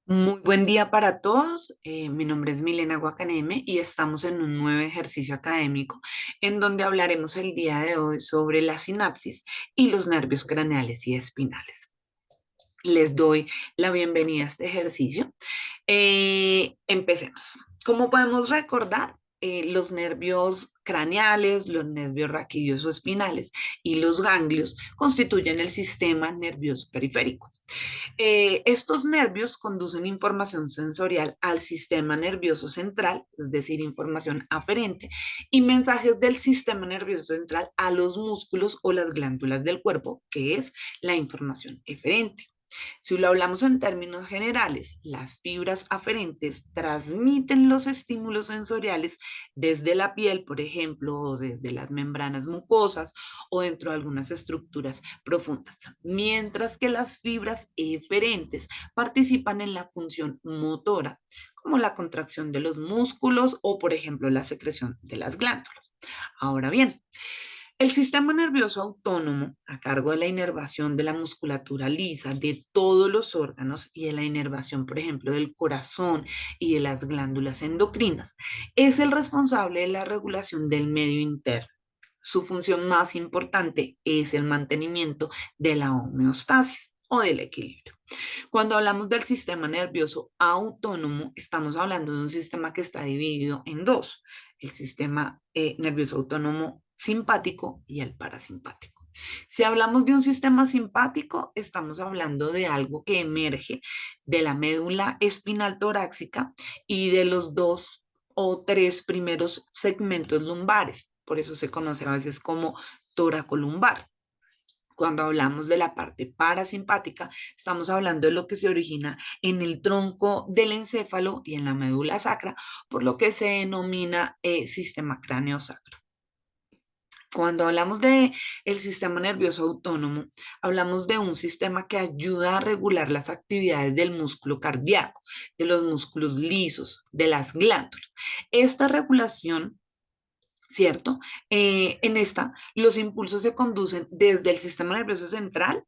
Muy buen día para todos. Mi nombre es Milena Guacaneme y estamos en un nuevo ejercicio académico en donde hablaremos el día de hoy sobre la sinapsis y los nervios craneales y espinales. Les doy la bienvenida a este ejercicio. Empecemos. Como podemos recordar, los nervios craneales, los nervios raquídeos o espinales y los ganglios constituyen el sistema nervioso periférico. Estos nervios conducen información sensorial al sistema nervioso central, es decir, información aferente, y mensajes del sistema nervioso central a los músculos o las glándulas del cuerpo, que es la información eferente. Si lo hablamos en términos generales, las fibras aferentes transmiten los estímulos sensoriales desde la piel, por ejemplo, o desde las membranas mucosas o dentro de algunas estructuras profundas, mientras que las fibras eferentes participan en la función motora, como la contracción de los músculos o, por ejemplo, la secreción de las glándulas. Ahora bien, el sistema nervioso autónomo, a cargo de la inervación de la musculatura lisa de todos los órganos y de la inervación, por ejemplo, del corazón y de las glándulas endocrinas, es el responsable de la regulación del medio interno. Su función más importante es el mantenimiento de la homeostasis o del equilibrio. Cuando hablamos del sistema nervioso autónomo, estamos hablando de un sistema que está dividido en dos, el sistema nervioso autónomo simpático y el parasimpático. Si hablamos de un sistema simpático, estamos hablando de algo que emerge de la médula espinal torácica y de los dos o tres primeros segmentos lumbares. Por eso se conoce a veces como toracolumbar. Cuando hablamos de la parte parasimpática, estamos hablando de lo que se origina en el tronco del encéfalo y en la médula sacra, por lo que se denomina sistema cráneo sacro. Cuando hablamos de el sistema nervioso autónomo, hablamos de un sistema que ayuda a regular las actividades del músculo cardíaco, de los músculos lisos, de las glándulas. Esta regulación, ¿cierto? En esta, los impulsos se conducen desde el sistema nervioso central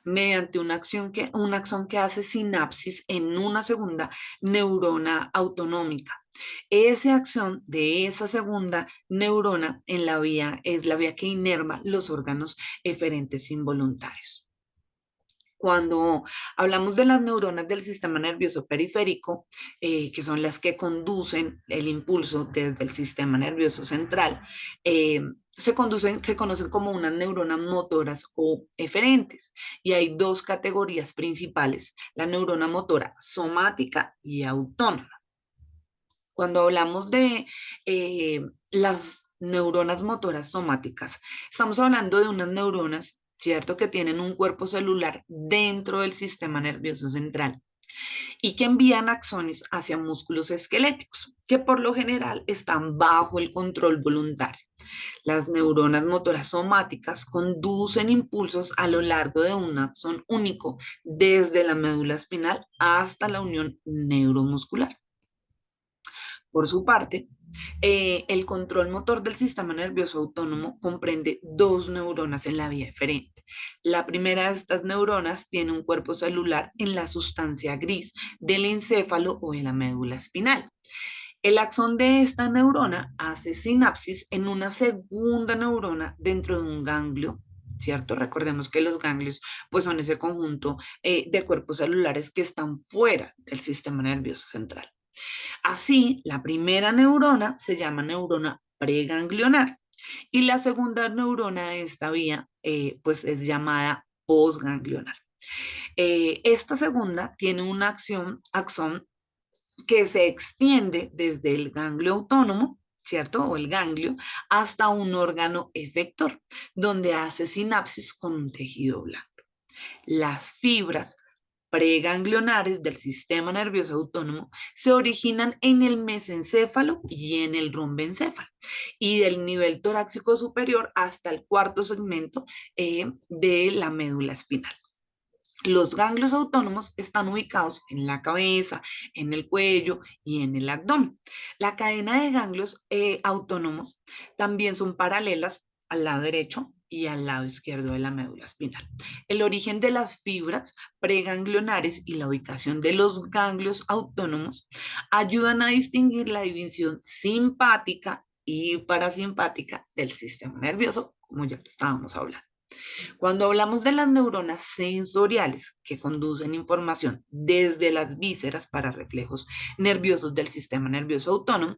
mediante una acción que hace sinapsis en una segunda neurona autonómica. Esa acción de esa segunda neurona en la vía es la vía que inerva los órganos eferentes involuntarios. Cuando hablamos de las neuronas del sistema nervioso periférico, que son las que conducen el impulso desde el sistema nervioso central, se conocen como unas neuronas motoras o eferentes. Y hay dos categorías principales, la neurona motora somática y autónoma. Cuando hablamos de las neuronas motoras somáticas, estamos hablando de unas neuronas, ¿cierto?, que tienen un cuerpo celular dentro del sistema nervioso central y que envían axones hacia músculos esqueléticos, que por lo general están bajo el control voluntario. Las neuronas motoras somáticas conducen impulsos a lo largo de un axón único, desde la médula espinal hasta la unión neuromuscular. Por su parte, el control motor del sistema nervioso autónomo comprende dos neuronas en la vía eferente. La primera de estas neuronas tiene un cuerpo celular en la sustancia gris del encéfalo o de la médula espinal. El axón de esta neurona hace sinapsis en una segunda neurona dentro de un ganglio, ¿cierto? Recordemos que los ganglios pues son ese conjunto de cuerpos celulares que están fuera del sistema nervioso central. Así, la primera neurona se llama neurona preganglionar y la segunda neurona de esta vía pues es llamada postganglionar. Esta segunda tiene una axón que se extiende desde el ganglio autónomo, ¿cierto? O el ganglio, hasta un órgano efector, donde hace sinapsis con un tejido blanco. Las fibras preganglionares del sistema nervioso autónomo se originan en el mesencéfalo y en el rombencéfalo, y del nivel torácico superior hasta el cuarto segmento de la médula espinal. Los ganglios autónomos están ubicados en la cabeza, en el cuello y en el abdomen. La cadena de ganglios autónomos también son paralelas al lado derecho y al lado izquierdo de la médula espinal. El origen de las fibras preganglionares y la ubicación de los ganglios autónomos ayudan a distinguir la división simpática y parasimpática del sistema nervioso, como ya lo estábamos hablando. Cuando hablamos de las neuronas sensoriales que conducen información desde las vísceras para reflejos nerviosos del sistema nervioso autónomo,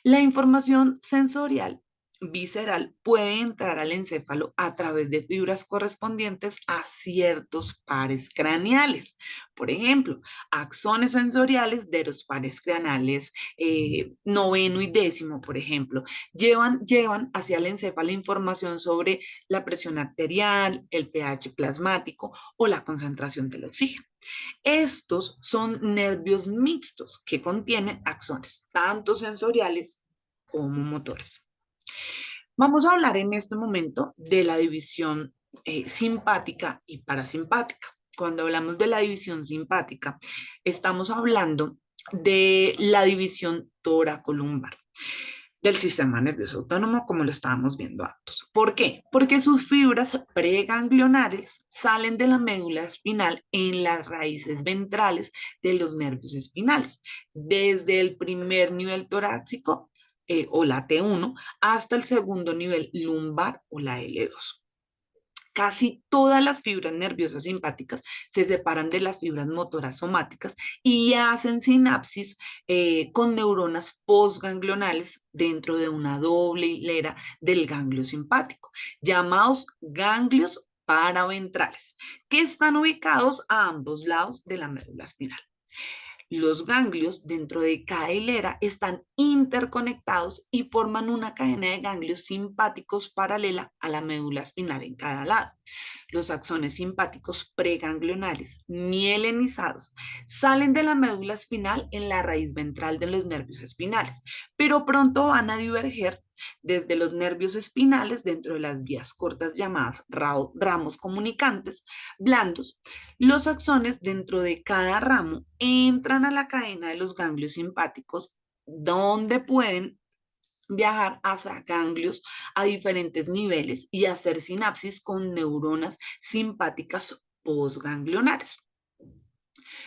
la información sensorial visceral puede entrar al encéfalo a través de fibras correspondientes a ciertos pares craneales. Por ejemplo, axones sensoriales de los pares craneales noveno y décimo, por ejemplo, llevan hacia el encéfalo información sobre la presión arterial, el pH plasmático o la concentración del oxígeno. Estos son nervios mixtos que contienen axones, tanto sensoriales como motores. Vamos a hablar en este momento de la división simpática y parasimpática. Cuando hablamos de la división simpática, estamos hablando de la división toracolumbar del sistema nervioso autónomo, como lo estábamos viendo antes. ¿Por qué? Porque sus fibras preganglionares salen de la médula espinal en las raíces ventrales de los nervios espinales, desde el primer nivel torácico o la T1 hasta el segundo nivel lumbar o la L2. Casi todas las fibras nerviosas simpáticas se separan de las fibras motoras somáticas y hacen sinapsis con neuronas postganglionales dentro de una doble hilera del ganglio simpático, llamados ganglios paraventrales, que están ubicados a ambos lados de la médula espinal. Los ganglios dentro de cada hilera están interconectados y forman una cadena de ganglios simpáticos paralela a la médula espinal en cada lado. Los axones simpáticos preganglionales mielinizados salen de la médula espinal en la raíz ventral de los nervios espinales, pero pronto van a diverger desde los nervios espinales dentro de las vías cortas llamadas ramos comunicantes blandos. Los axones dentro de cada ramo entran a la cadena de los ganglios simpáticos, donde pueden viajar hacia ganglios a diferentes niveles y hacer sinapsis con neuronas simpáticas postganglionares.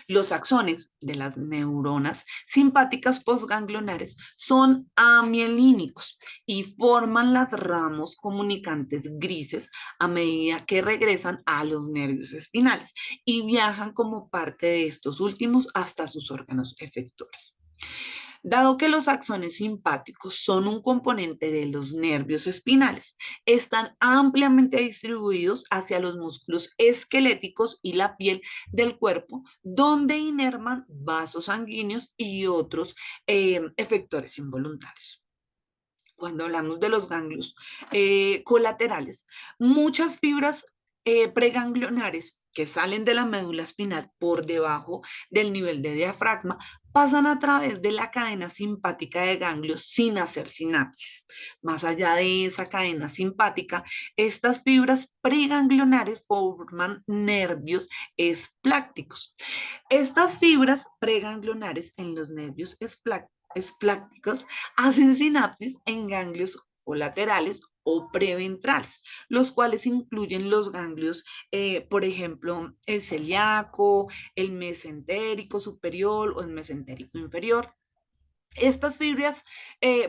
Los axones de las neuronas simpáticas postganglionares son amielínicos y forman las ramos comunicantes grises a medida que regresan a los nervios espinales y viajan como parte de estos últimos hasta sus órganos efectores. Dado que los axones simpáticos son un componente de los nervios espinales, están ampliamente distribuidos hacia los músculos esqueléticos y la piel del cuerpo, donde inervan vasos sanguíneos y otros efectores involuntarios. Cuando hablamos de los ganglios colaterales, muchas fibras preganglionares que salen de la médula espinal por debajo del nivel de diafragma pasan a través de la cadena simpática de ganglios sin hacer sinapsis. Más allá de esa cadena simpática, estas fibras preganglionares forman nervios esplácticos. Estas fibras preganglionares en los nervios esplácticos hacen sinapsis en ganglios colaterales o preventrales, los cuales incluyen los ganglios, por ejemplo, el celíaco, el mesentérico superior o el mesentérico inferior. Estas fibras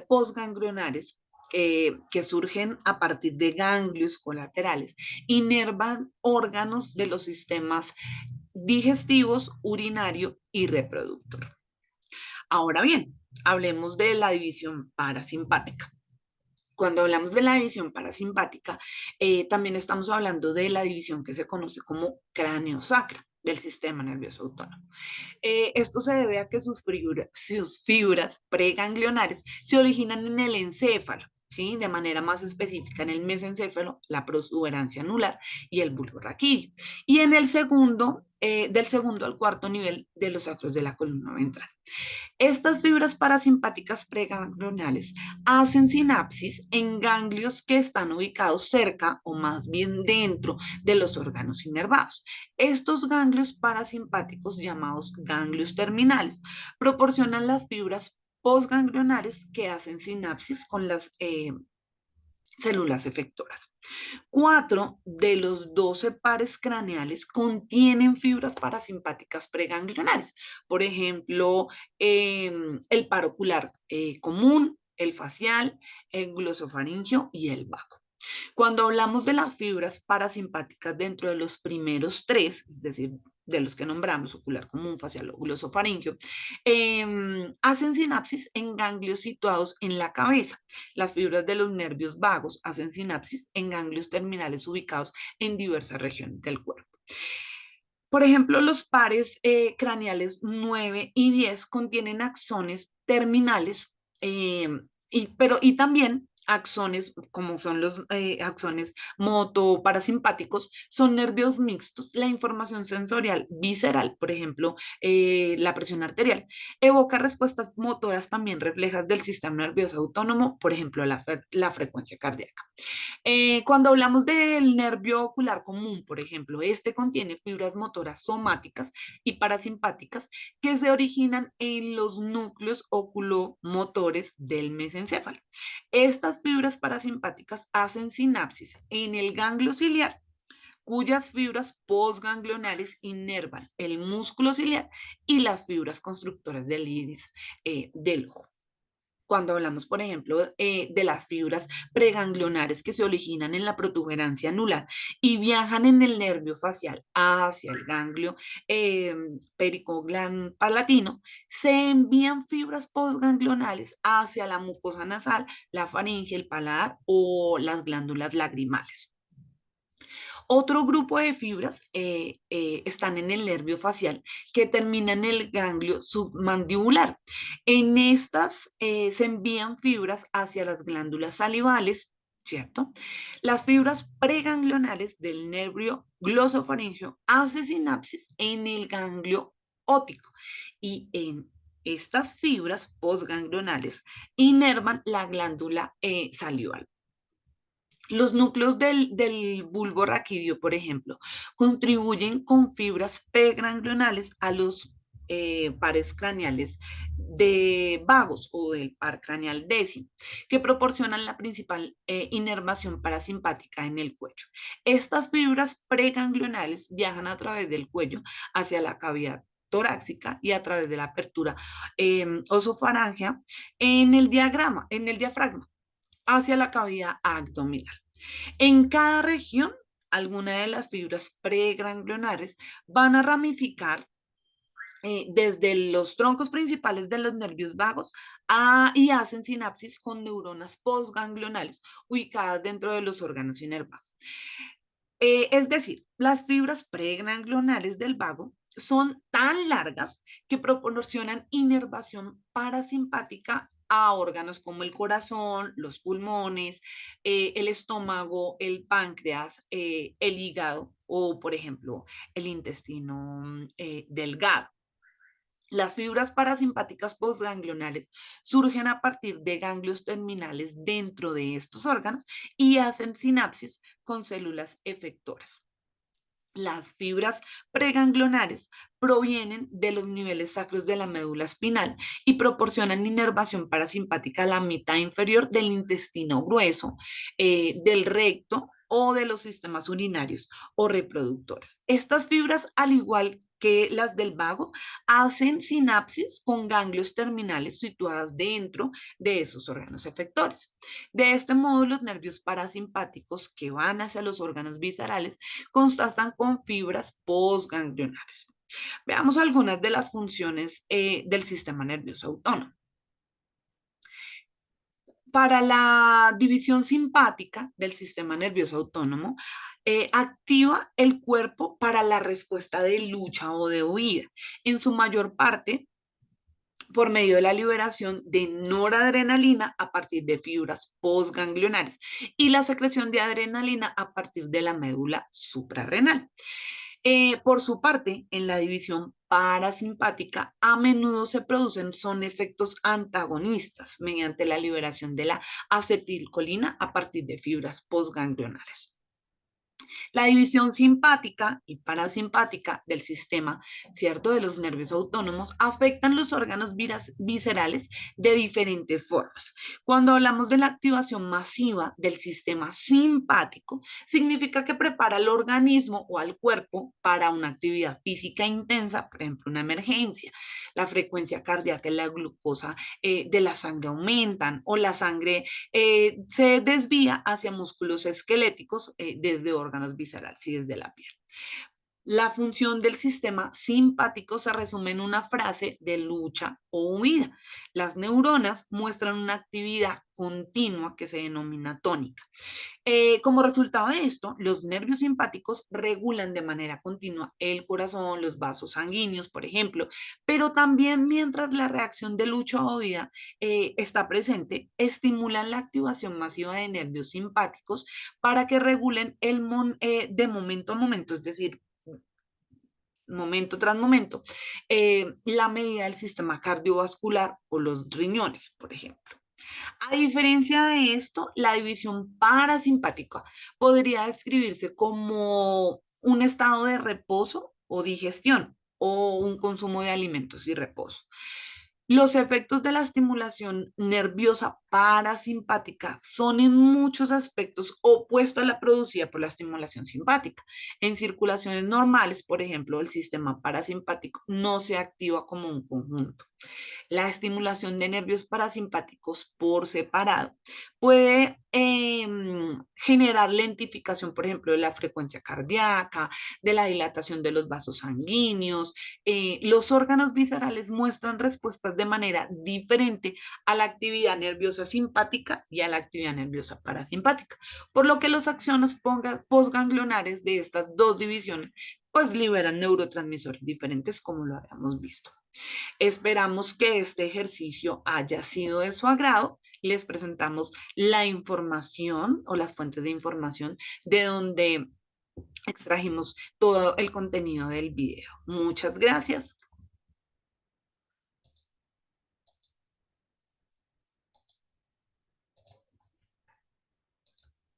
postganglionares que surgen a partir de ganglios colaterales inervan órganos de los sistemas digestivos, urinario y reproductor. Ahora bien, hablemos de la división parasimpática. Cuando hablamos de la división parasimpática, también estamos hablando de la división que se conoce como cráneo-sacra del sistema nervioso autónomo. Esto se debe a que sus fibras preganglionares se originan en el encéfalo, ¿sí? De manera más específica en el mesencéfalo, la protuberancia anular y el bulbo raquídeo. Y en el segundo, del segundo al cuarto nivel de los sacros de la columna ventral. Estas fibras parasimpáticas preganglionales hacen sinapsis en ganglios que están ubicados cerca o más bien dentro de los órganos inervados. Estos ganglios parasimpáticos, llamados ganglios terminales, proporcionan las fibras postganglionales que hacen sinapsis con las células efectoras. 4 de los 12 pares craneales contienen fibras parasimpáticas preganglionares. Por ejemplo, el par ocular común, el facial, el glosofaringio y el vago. Cuando hablamos de las fibras parasimpáticas dentro de los primeros tres, es decir, de los que nombramos, ocular común, facial o glosofaringio, hacen sinapsis en ganglios situados en la cabeza. Las fibras de los nervios vagos hacen sinapsis en ganglios terminales ubicados en diversas regiones del cuerpo. Por ejemplo, los pares craneales 9 y 10 contienen axones terminales, y también axones, como son los axones motoparasimpáticos, son nervios mixtos. La información sensorial visceral, por ejemplo, la presión arterial, evoca respuestas motoras también reflejas del sistema nervioso autónomo, por ejemplo, la frecuencia cardíaca. Cuando hablamos del nervio ocular común, por ejemplo, este contiene fibras motoras somáticas y parasimpáticas que se originan en los núcleos oculomotores del mesencéfalo. Estas fibras parasimpáticas hacen sinapsis en el ganglio ciliar, cuyas fibras postganglionales inervan el músculo ciliar y las fibras constructoras del iris del ojo. Cuando hablamos, por ejemplo, de las fibras preganglionares que se originan en la protuberancia anular y viajan en el nervio facial hacia el ganglio palatino, se envían fibras postganglionales hacia la mucosa nasal, la faringe, el paladar o las glándulas lagrimales. Otro grupo de fibras están en el nervio facial que termina en el ganglio submandibular. En estas se envían fibras hacia las glándulas salivales, ¿cierto? Las fibras preganglionales del nervio glosofaringeo hacen sinapsis en el ganglio óptico y en estas fibras postganglionales inervan la glándula salival. Los núcleos del bulbo raquídeo, por ejemplo, contribuyen con fibras preganglionales a los pares craneales de vagos o del par craneal décimo, que proporcionan la principal inervación parasimpática en el cuello. Estas fibras preganglionales viajan a través del cuello hacia la cavidad torácica y a través de la apertura osofaringea en el diafragma hacia la cavidad abdominal. En cada región, alguna de las fibras preganglionares van a ramificar desde los troncos principales de los nervios vagos y hacen sinapsis con neuronas postganglionales ubicadas dentro de los órganos inervados. Es decir, las fibras preganglionales del vago son tan largas que proporcionan inervación parasimpática a órganos como el corazón, los pulmones, el estómago, el páncreas, el hígado o, por ejemplo, el intestino delgado. Las fibras parasimpáticas postganglionales surgen a partir de ganglios terminales dentro de estos órganos y hacen sinapsis con células efectoras. Las fibras preganglionares provienen de los niveles sacros de la médula espinal y proporcionan inervación parasimpática a la mitad inferior del intestino grueso, del recto o de los sistemas urinarios o reproductores. Estas fibras, al igual que las del vago, hacen sinapsis con ganglios terminales situadas dentro de esos órganos efectores. De este modo, los nervios parasimpáticos que van hacia los órganos viscerales constan con fibras postganglionares. Veamos algunas de las funciones del sistema nervioso autónomo. Para la división simpática del sistema nervioso autónomo, activa el cuerpo para la respuesta de lucha o de huida, en su mayor parte por medio de la liberación de noradrenalina a partir de fibras postganglionares y la secreción de adrenalina a partir de la médula suprarrenal. Por su parte, en la división parasimpática, a menudo se producen son efectos antagonistas mediante la liberación de la acetilcolina a partir de fibras postganglionares. La división simpática y parasimpática del sistema, ¿cierto? De los nervios autónomos afectan los órganos viscerales de diferentes formas. Cuando hablamos de la activación masiva del sistema simpático, significa que prepara al organismo o al cuerpo para una actividad física intensa, por ejemplo, una emergencia. La frecuencia cardíaca y la glucosa de la sangre aumentan o la sangre se desvía hacia músculos esqueléticos desde órganos viscerales y desde la piel. La función del sistema simpático se resume en una frase de lucha o huida. Las neuronas muestran una actividad continua que se denomina tónica. Como resultado de esto, los nervios simpáticos regulan de manera continua el corazón, los vasos sanguíneos, por ejemplo, pero también mientras la reacción de lucha o huida está presente, estimulan la activación masiva de nervios simpáticos para que regulen de momento a momento, es decir, momento tras momento, la medida del sistema cardiovascular o los riñones, por ejemplo. A diferencia de esto, la división parasimpática podría describirse como un estado de reposo o digestión o un consumo de alimentos y reposo. Los efectos de la estimulación nerviosa parasimpática son en muchos aspectos opuestos a la producida por la estimulación simpática. En circulaciones normales, por ejemplo, el sistema parasimpático no se activa como un conjunto. La estimulación de nervios parasimpáticos por separado puede generar lentificación, por ejemplo, de la frecuencia cardíaca, de la dilatación de los vasos sanguíneos. Los órganos viscerales muestran respuestas de manera diferente a la actividad nerviosa simpática y a la actividad nerviosa parasimpática, por lo que los axones postganglionares de estas dos divisiones pues liberan neurotransmisores diferentes como lo habíamos visto. Esperamos que este ejercicio haya sido de su agrado. Les presentamos la información o las fuentes de información de donde extrajimos todo el contenido del video. Muchas gracias.